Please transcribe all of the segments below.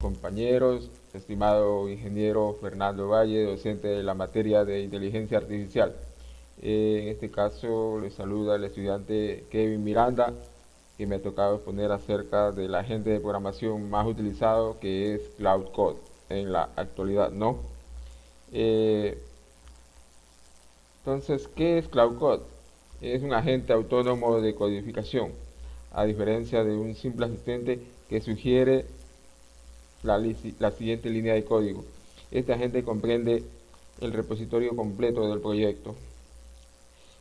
Compañeros, estimado ingeniero Fernando Valle, docente de la materia de inteligencia artificial. En este caso les saluda el estudiante Kevin Miranda, que me ha tocado exponer acerca del agente de programación más utilizado, que es Cloud Code en la actualidad, ¿no? Eh, entonces, ¿qué es Cloud Code? Es un agente autónomo de codificación, a diferencia de un simple asistente que sugiere la siguiente línea de código. Este agente comprende el repositorio completo del proyecto,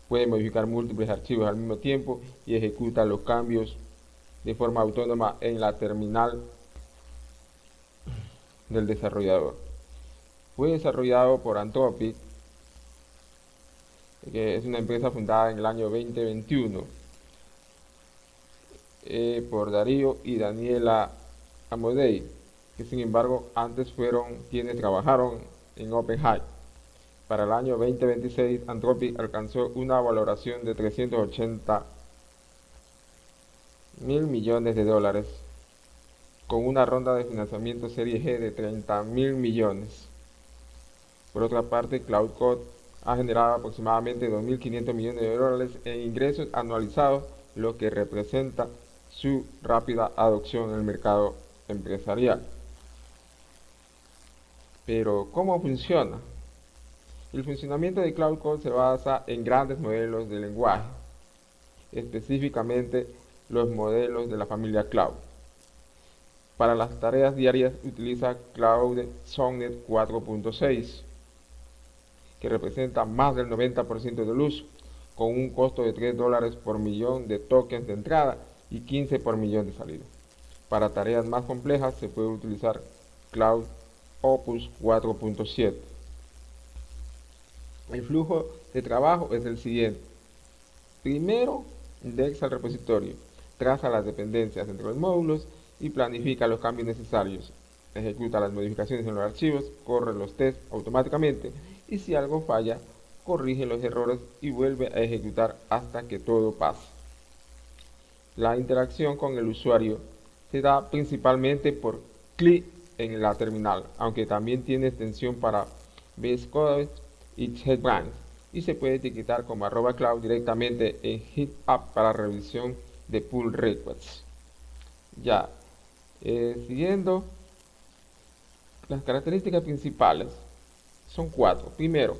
puede modificar múltiples archivos al mismo tiempo y ejecuta los cambios de forma autónoma en la terminal del desarrollador. Fue desarrollado por Anthropic, que es una empresa fundada en el año 2021, por Darío y Daniela Amodei, que sin embargo antes fueron quienes trabajaron en OpenAI. Para el año 2026, Anthropic alcanzó una valoración de 380 mil millones de dólares, con una ronda de financiamiento Serie G de 30 mil millones. Por otra parte, Cloud Code ha generado aproximadamente 2.500 millones de dólares en ingresos anualizados, lo que representa su rápida adopción en el mercado empresarial. Pero, ¿cómo funciona? El funcionamiento de Cloud Code se basa en grandes modelos de lenguaje, específicamente los modelos de la familia Cloud. Para las tareas diarias utiliza Cloud Sonnet 4.6, que representa más del 90% del uso, con un costo de $3 por millón de tokens de entrada y 15 por millón de salida. Para tareas más complejas se puede utilizar Cloud Opus 4.7. El flujo de trabajo es el siguiente. Primero, indexa el repositorio, traza las dependencias entre los módulos y planifica los cambios necesarios. Ejecuta las modificaciones en los archivos, corre los tests automáticamente y si algo falla, corrige los errores y vuelve a ejecutar hasta que todo pase. La interacción con el usuario se da principalmente por clic en la terminal, aunque también tiene extensión para VS Code y JetBrains, y se puede etiquetar como @cloud directamente en GitHub para revisión de pull requests. Ya, siguiendo, las características principales son 4. Primero,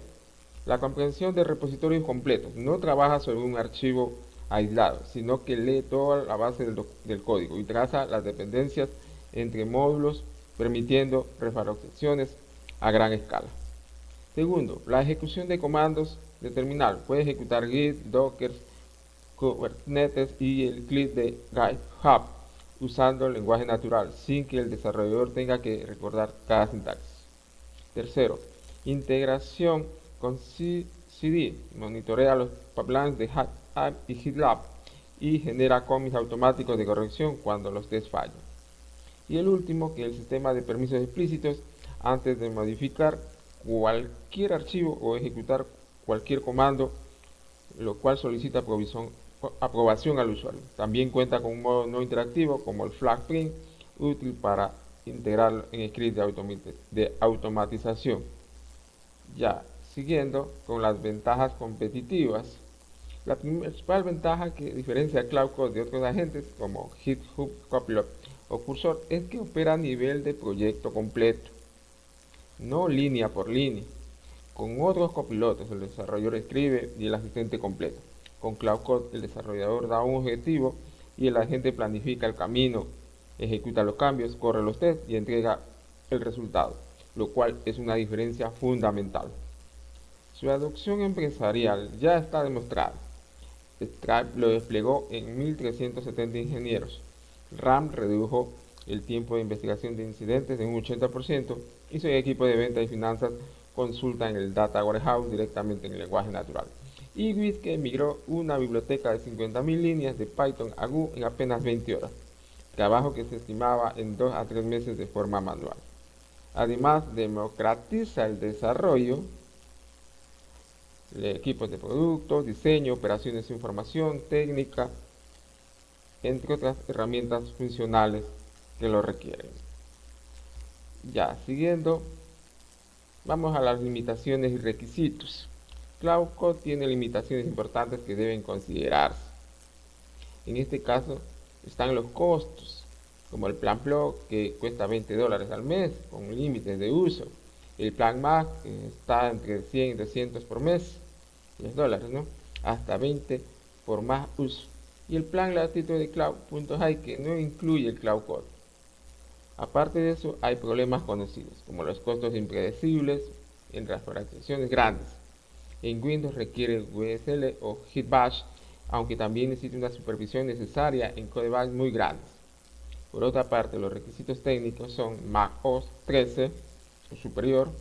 la comprensión de repositorios completos. No trabaja sobre un archivo aislado, sino que lee toda la base del código y traza las dependencias entre módulos, permitiendo refactorizaciones a gran escala. Segundo, la ejecución de comandos de terminal. Puede ejecutar Git, Docker, Kubernetes y el clip de GitHub usando el lenguaje natural, sin que el desarrollador tenga que recordar cada sintaxis. Tercero, integración con CI/CD. Monitorea los pipelines de GitHub y GitLab y genera commits automáticos de corrección cuando los tests fallan. Y el último, que es el sistema de permisos explícitos antes de modificar cualquier archivo o ejecutar cualquier comando, lo cual solicita aprobación al usuario. También cuenta con un modo no interactivo como el flag print, útil para integrarlo en script de automatización. Ya, siguiendo con las ventajas competitivas. La principal ventaja que diferencia a Cloud Code de otros agentes como GitHub Copilot o Cursor es que opera a nivel de proyecto completo, no línea por línea. Con otros copilotos el desarrollador escribe y el asistente completa. Con Cloud Code el desarrollador da un objetivo y el agente planifica el camino, ejecuta los cambios, corre los tests y entrega el resultado, lo cual es una diferencia fundamental. Su adopción empresarial ya está demostrada. Stripe lo desplegó en 1.370 ingenieros. RAM redujo el tiempo de investigación de incidentes en un 80% y su equipo de ventas y finanzas consulta en el Data Warehouse directamente en el lenguaje natural. Y Whiskey migró una biblioteca de 50.000 líneas de Python a Go en apenas 20 horas, trabajo que se estimaba en 2 a 3 meses de forma manual. Además, democratiza el desarrollo de equipos de productos, diseño, operaciones de información, técnica, entre otras herramientas funcionales que lo requieren. Ya, siguiendo, vamos a las limitaciones y requisitos. Cloud Code tiene limitaciones importantes que deben considerarse. En este caso están los costos, como el plan Pro, que cuesta $20 al mes con límites de uso. El plan Max, que está entre 100 y 200 por mes, $10, ¿no? Hasta 20 por más uso. Y el plan gratuito de Cloud.high, que no incluye el Cloud Code. Aparte de eso, hay problemas conocidos, como los costos impredecibles en las organizaciones grandes. En Windows requiere WSL o HitBash, aunque también necesita una supervisión necesaria en codebases muy grandes. Por otra parte, los requisitos técnicos son Mac OS 13 o superior,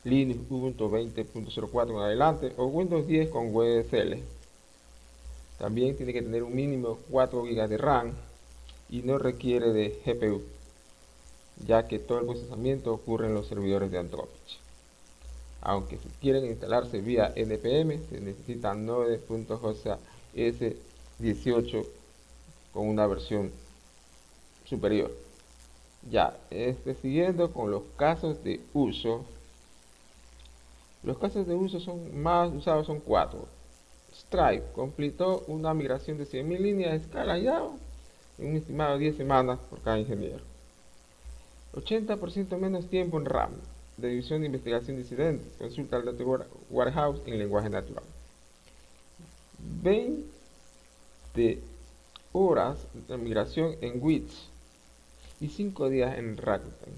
Linux Ubuntu 20.04 en adelante o Windows 10 con WSL. También tiene que tener un mínimo de 4 GB de RAM y no requiere de GPU, ya que todo el procesamiento ocurre en los servidores de Anthropic. Aunque si quieren instalarse vía NPM, se necesita Node.js 18 con una versión superior. Ya, siguiendo con los casos de uso. Los casos de uso más usados son 4. Stripe completó una migración de 100.000 líneas de escala Java en un estimado de 10 semanas por cada ingeniero. 80% menos tiempo en RAM, de división de investigación disidente, consulta al Data Warehouse en lenguaje natural. 20 horas de migración en WITS y 5 días en Rakuten.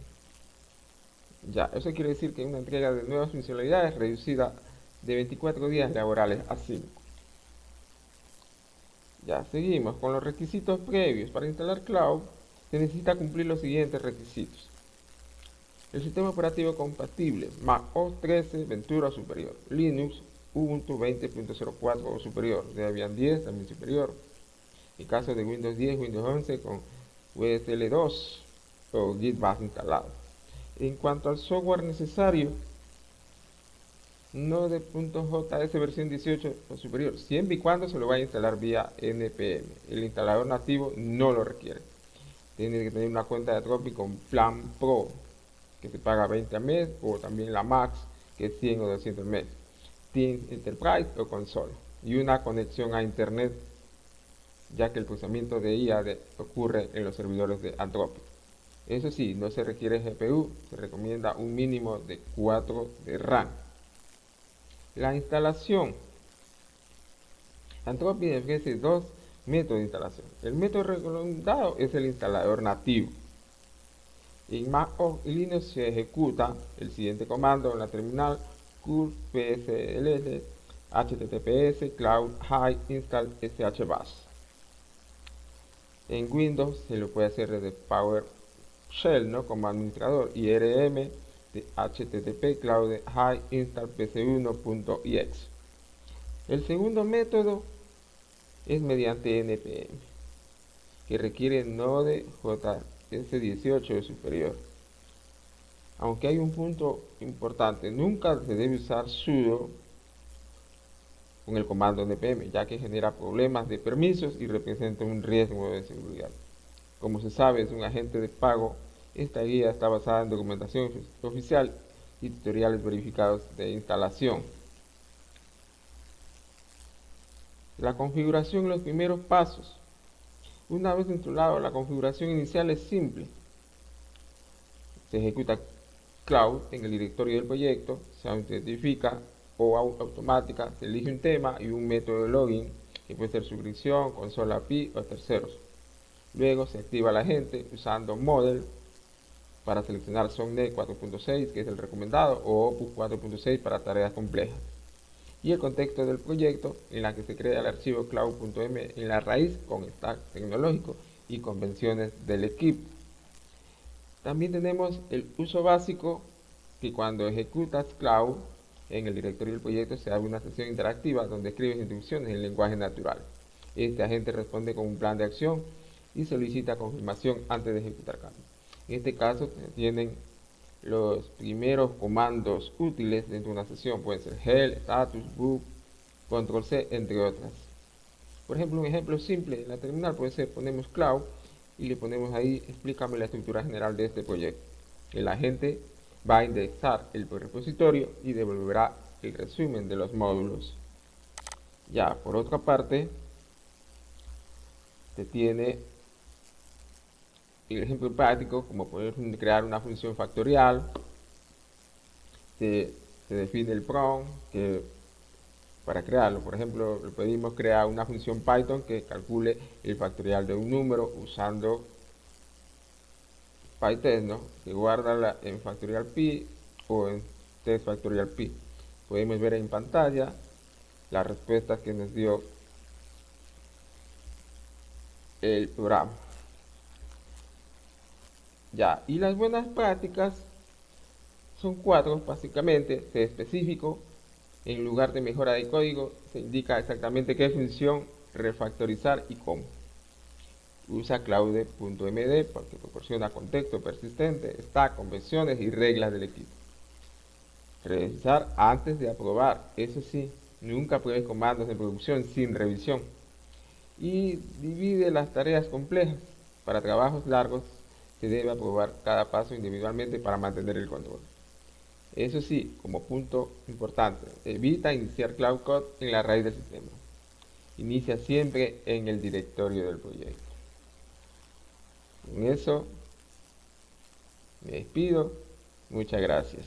Ya, eso quiere decir que una entrega de nuevas funcionalidades reducida de 24 días laborales a 5. Ya, seguimos con los requisitos previos. Para instalar Cloud se necesita cumplir los siguientes requisitos. El sistema operativo compatible, Mac OS 13, Ventura superior, Linux, Ubuntu 20.04 o superior, Debian 10 también superior. En caso de Windows 10, Windows 11 con WSL 2 o GitBash instalado. En cuanto al software necesario, Node.js versión 18 o superior, siempre y cuando se lo vaya a instalar vía NPM. El instalador nativo no lo requiere. Tiene que tener una cuenta de Anthropic con plan Pro, que se paga 20 al mes, o también la Max, que es 100 o 200 al mes. Teams Enterprise o consola. Y una conexión a Internet, ya que el procesamiento de IA ocurre en los servidores de Anthropic. Eso sí, no se requiere GPU, se recomienda un mínimo de 4 de RAM. La instalación. Anthropic ofrece dos métodos de instalación. El método recomendado es el instalador nativo. En Mac OS y Linux se ejecuta el siguiente comando en la terminal: curl psls https cloud high install shbash. En Windows se lo puede hacer desde PowerShell, ¿no?, como administrador, y rm de http cloud high install pc1.exe. El segundo método es mediante npm, que requiere Node.js 18 o superior. Aunque hay un punto importante, nunca se debe usar sudo con el comando npm, ya que genera problemas de permisos y representa un riesgo de seguridad. Como se sabe, es un agente de pago. Esta guía está basada en documentación oficial y tutoriales verificados de instalación. La configuración y los primeros pasos. Una vez instalado, la configuración inicial es simple. Se ejecuta Cloud en el directorio del proyecto, se autentifica o automática, se elige un tema y un método de login, que puede ser suscripción, consola API o terceros. Luego se activa el agente usando Model para seleccionar SONNet 4.6, que es el recomendado, o Opus 4.6 para tareas complejas. Y el contexto del proyecto, en la que se crea el archivo cloud.m en la raíz con stack tecnológico y convenciones del equipo. También tenemos el uso básico, que cuando ejecutas Cloud en el directorio del proyecto se abre una sesión interactiva donde escribes instrucciones en lenguaje natural. Este agente responde con un plan de acción y solicita confirmación antes de ejecutar cambios. En este caso tienen los primeros comandos útiles dentro de una sesión, pueden ser help, status, book, control C, entre otras. Por ejemplo, un ejemplo simple en la terminal puede ser: ponemos Cloud y le ponemos ahí, explícame la estructura general de este proyecto. El agente va a indexar el repositorio y devolverá el resumen de los módulos. Ya, por otra parte, se tiene el ejemplo práctico, como poder crear una función factorial. Se define el prompt que para crearlo. Por ejemplo, le pedimos crear una función Python que calcule el factorial de un número usando PyTest, ¿no? Que guarda en factorial pi o en test factorial pi. Podemos ver en pantalla las respuestas que nos dio el programa. Ya, y las buenas prácticas son 4, básicamente. Ser específico. En lugar de mejora de código, se indica exactamente qué función refactorizar y cómo. Usa claude.md porque proporciona contexto persistente, stack, convenciones y reglas del equipo. Revisar antes de aprobar. Eso sí, nunca pruebes comandos en producción sin revisión. Y divide las tareas complejas. Para trabajos largos se debe aprobar cada paso individualmente para mantener el control. Eso sí, como punto importante, evita iniciar Cloud Code en la raíz del sistema. Inicia siempre en el directorio del proyecto. Con eso me despido. Muchas gracias.